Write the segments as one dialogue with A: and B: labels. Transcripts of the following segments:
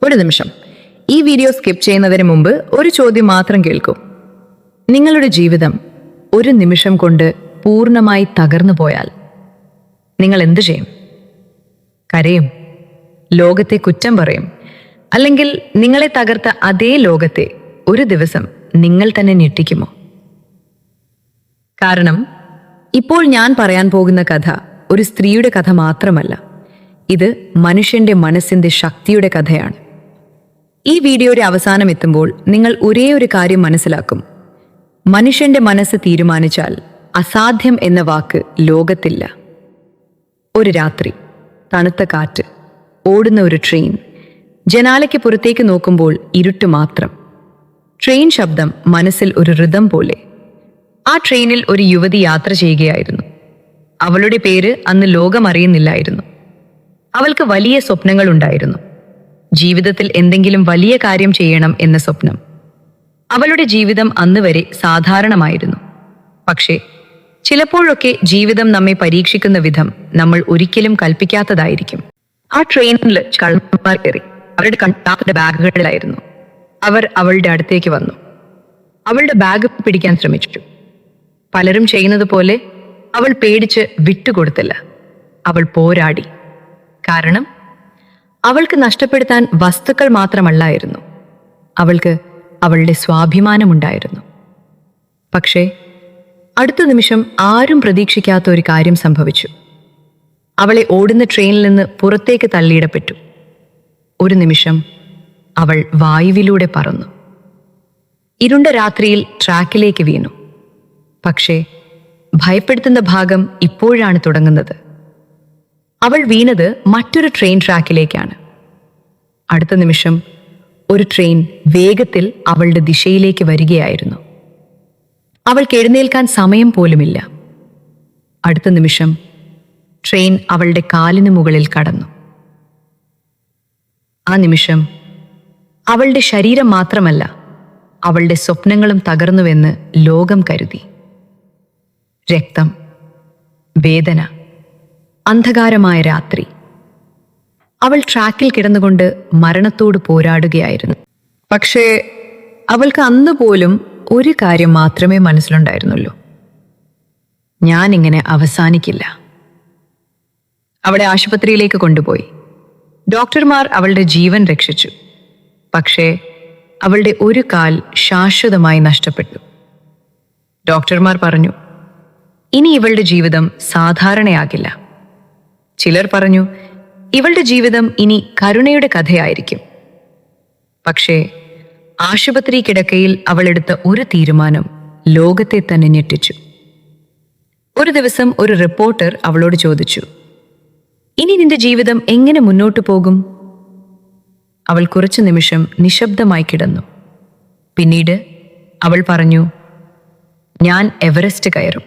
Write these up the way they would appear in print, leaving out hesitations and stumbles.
A: ഒരു നിമിഷം, ഈ വീഡിയോ സ്കിപ്പ് ചെയ്യുന്നതിന് മുമ്പ് ഒരു ചോദ്യം മാത്രം കേൾക്കൂ. നിങ്ങളുടെ ജീവിതം ഒരു നിമിഷം കൊണ്ട് പൂർണ്ണമായി തകർന്നു പോയാൽ നിങ്ങൾ എന്തു ചെയ്യും? കരയും? ലോകത്തെ കുറ്റം പറയും? അല്ലെങ്കിൽ നിങ്ങളെ തകർത്ത അതേ ലോകത്തെ ഒരു ദിവസം നിങ്ങൾ തന്നെ ഞെട്ടിക്കുമോ? കാരണം ഇപ്പോൾ ഞാൻ പറയാൻ പോകുന്ന കഥ ഒരു സ്ത്രീയുടെ കഥ മാത്രമല്ല, ഇത് മനുഷ്യന്റെ മനസ്സിന്റെ ശക്തിയുടെ കഥയാണ്. ഈ വീഡിയോയുടെ അവസാനം എത്തുമ്പോൾ നിങ്ങൾ ഒരേ ഒരു കാര്യം മനസ്സിലാക്കും: മനുഷ്യന്റെ മനസ്സ് തീരുമാനിച്ചാൽ അസാധ്യം എന്ന വാക്ക് ലോകത്തില്ല. ഒരു രാത്രി, തണുത്ത കാറ്റ്, ഓടുന്ന ഒരു ട്രെയിൻ. ജനാലയ്ക്ക് പുറത്തേക്ക് നോക്കുമ്പോൾ ഇരുട്ട് മാത്രം. ട്രെയിൻ ശബ്ദം മനസ്സിൽ ഒരു ഋതം പോലെ. ആ ട്രെയിനിൽ ഒരു യുവതി യാത്ര ചെയ്യുകയായിരുന്നു. അവളുടെ പേര് അന്ന് ലോകം അറിയുന്നില്ലായിരുന്നു. അവൾക്ക് വലിയ സ്വപ്നങ്ങൾ ഉണ്ടായിരുന്നു. ജീവിതത്തിൽ എന്തെങ്കിലും വലിയ കാര്യം ചെയ്യണം എന്ന സ്വപ്നം. അവളുടെ ജീവിതം അന്ന് വരെ സാധാരണമായിരുന്നു. പക്ഷേ ചിലപ്പോഴൊക്കെ ജീവിതം നമ്മെ പരീക്ഷിക്കുന്ന വിധം നമ്മൾ ഒരിക്കലും കൽപ്പിക്കാത്തതായിരിക്കും. ആ ട്രെയിനിൽ കള്ളന്മാർ കയറി. അവരുടെ കണ്ടാത്ത ബാഗുകളിലായിരുന്നു. അവർ അവളുടെ അടുത്തേക്ക് വന്നു. അവളുടെ ബാഗ് പിടിക്കാൻ ശ്രമിച്ചു. പലരും ചെയ്യുന്നത് പോലെ അവൾ പേടിച്ച് വിട്ടുകൊടുത്തില്ല. അവൾ പോരാടി. കാരണം അവൾക്ക് നഷ്ടപ്പെടുത്താൻ വസ്തുക്കൾ മാത്രമല്ലായിരുന്നു, അവൾക്ക് അവളുടെ സ്വാഭിമാനമുണ്ടായിരുന്നു. പക്ഷേ അടുത്ത നിമിഷം ആരും പ്രതീക്ഷിക്കാത്ത ഒരു കാര്യം സംഭവിച്ചു. അവളെ ഓടുന്ന ട്രെയിനിൽ നിന്ന് പുറത്തേക്ക് തള്ളിയിടപ്പെട്ടു. ഒരു നിമിഷം അവൾ വായുവിലൂടെ പറന്നു. ഇരുണ്ട രാത്രിയിൽ ട്രാക്കിലേക്ക് വീണു. പക്ഷേ ഭയപ്പെടുത്തുന്ന ഭാഗം ഇപ്പോഴാണ് തുടങ്ങുന്നത്. അവൾ വീണത് മറ്റൊരു ട്രെയിൻ ട്രാക്കിലേക്കാണ്. അടുത്ത നിമിഷം ഒരു ട്രെയിൻ വേഗത്തിൽ അവളുടെ ദിശയിലേക്ക് വരികയായിരുന്നു. അവൾക്ക് എഴുന്നേൽക്കാൻ സമയം പോലുമില്ല. അടുത്ത നിമിഷം ട്രെയിൻ അവളുടെ കാലിന് മുകളിൽ കടന്നു. ആ നിമിഷം അവളുടെ ശരീരം മാത്രമല്ല, അവളുടെ സ്വപ്നങ്ങളും തകർന്നുവെന്ന് ലോകം കരുതി. രക്തം, വേദന, അന്ധകാരമായ രാത്രി. അവൾ ട്രാക്കിൽ കിടന്നുകൊണ്ട് മരണത്തോട് പോരാടുകയായിരുന്നു. പക്ഷേ അവൾക്ക് അന്ന് പോലും ഒരു കാര്യം മാത്രമേ മനസ്സിലുണ്ടായിരുന്നുള്ളൂ: ഞാനിങ്ങനെ അവസാനിക്കില്ല. അവളെ ആശുപത്രിയിലേക്ക് കൊണ്ടുപോയി. ഡോക്ടർമാർ അവളുടെ ജീവൻ രക്ഷിച്ചു. പക്ഷേ അവളുടെ ഒരു കാൽ ശാശ്വതമായി നഷ്ടപ്പെട്ടു. ഡോക്ടർമാർ പറഞ്ഞു, ഇനി ഇവളുടെ ജീവിതം സാധാരണയാകില്ല. ചിലർ പറഞ്ഞു, ഇവളുടെ ജീവിതം ഇനി കരുണയുടെ കഥയായിരിക്കും. പക്ഷേ ആശുപത്രി കിടക്കയിൽ അവളെടുത്ത ഒരു തീരുമാനം ലോകത്തെ തന്നെ ഞെട്ടിച്ചു. ഒരു ദിവസം ഒരു റിപ്പോർട്ടർ അവളോട് ചോദിച്ചു, ഇനി നിന്റെ ജീവിതം എങ്ങനെ മുന്നോട്ടു പോകും? അവൾ കുറച്ചു നിമിഷം നിശബ്ദമായി കിടന്നു. പിന്നീട് അവൾ പറഞ്ഞു, ഞാൻ എവറസ്റ്റ് കയറും.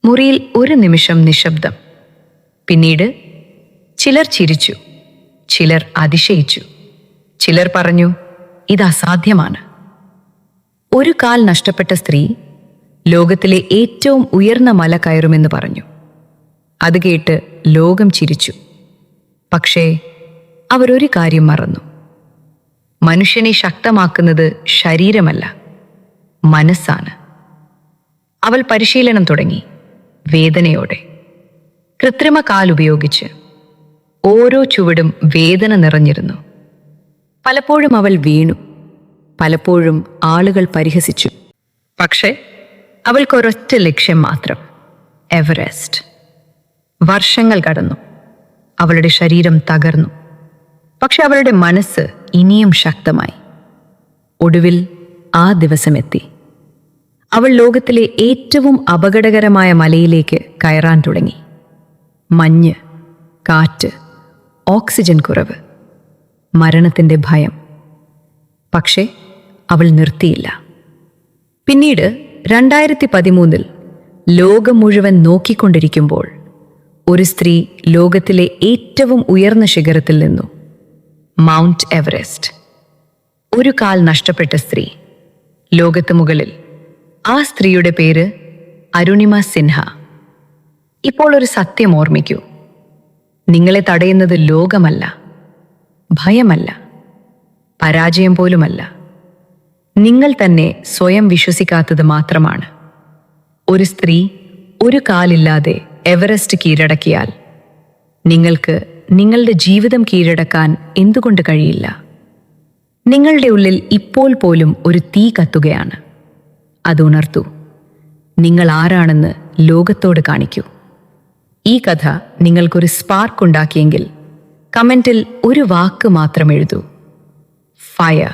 A: മുറിയിൽ ഒരു നിമിഷം നിശബ്ദം. പിന്നീട് ചിലർ ചിരിച്ചു, ചിലർ അതിശയിച്ചു, ചിലർ പറഞ്ഞു, ഇത് അസാധ്യമാണ്. ഒരു കാൽ നഷ്ടപ്പെട്ട സ്ത്രീ ലോകത്തിലെ ഏറ്റവും ഉയർന്ന മല കയറുമെന്ന് പറഞ്ഞു. അത് കേട്ട് ലോകം ചിരിച്ചു. പക്ഷേ അവരൊരു കാര്യം മറന്നു: മനുഷ്യനെ ശക്തമാക്കുന്നത് ശരീരമല്ല, മനസ്സാണ്. അവൾ പരിശീലനം തുടങ്ങി, വേദനയോടെ, കൃത്രിമ കാൽ ഉപയോഗിച്ച്. ഓരോ ചുവടും വേദന നിറഞ്ഞിരുന്നു. പലപ്പോഴും അവൾ വീണു, പലപ്പോഴും ആളുകൾ പരിഹസിച്ചു. പക്ഷേ അവൾക്കൊരൊറ്റ ലക്ഷ്യം മാത്രം: എവറസ്റ്റ്. വർഷങ്ങൾ കടന്നു. അവളുടെ ശരീരം തകർന്നു. പക്ഷെ അവളുടെ മനസ്സ് ഇനിയും ശക്തമായി. ഒടുവിൽ ആ ദിവസമെത്തി. അവൾ ലോകത്തിലെ ഏറ്റവും അപകടകരമായ മലയിലേക്ക് കയറാൻ തുടങ്ങി. മഞ്ഞ്, കാറ്റ്, ഓക്സിജൻ കുറവ്, മരണത്തിൻ്റെ ഭയം. പക്ഷേ അവൾ നിർത്തിയില്ല. പിന്നീട് 2013 ലോകം മുഴുവൻ നോക്കിക്കൊണ്ടിരിക്കുമ്പോൾ ഒരു സ്ത്രീ ലോകത്തിലെ ഏറ്റവും ഉയർന്ന ശിഖരത്തിൽ നിന്നു, മൗണ്ട് എവറസ്റ്റ്. ഒരു കാൽ നഷ്ടപ്പെട്ട സ്ത്രീ, ലോകത്ത് മുകളിൽ. ആ സ്ത്രീയുടെ പേര് അരുണിമ സിൻഹ. ഇപ്പോൾ ഒരു സത്യം ഓർമ്മിക്കൂ: നിങ്ങളെ തടയുന്നത് ലോകമല്ല, ഭയമല്ല, പരാജയം പോലുമല്ല. നിങ്ങൾ തന്നെ സ്വയം വിശ്വസിക്കാത്തത് മാത്രമാണ്. ഒരു സ്ത്രീ ഒരു കാലില്ലാതെ എവറസ്റ്റ് കീഴടക്കിയാൽ നിങ്ങൾക്ക് നിങ്ങളുടെ ജീവിതം കീഴടക്കാൻ എന്തുകൊണ്ട് കഴിയില്ല? നിങ്ങളുടെ ഉള്ളിൽ ഇപ്പോൾ പോലും ഒരു തീ കത്തുകയാണ്. അത് ഉണർത്തൂ. നിങ്ങൾ ആരാണെന്ന് ലോകത്തോട് കാണിക്കൂ. ഈ കഥ നിങ്ങൾക്കൊരു സ്പാർക്ക് ഉണ്ടാക്കിയെങ്കിൽ കമന്റിൽ ഒരു വാക്ക് മാത്രം എഴുതൂ: ഫയർ.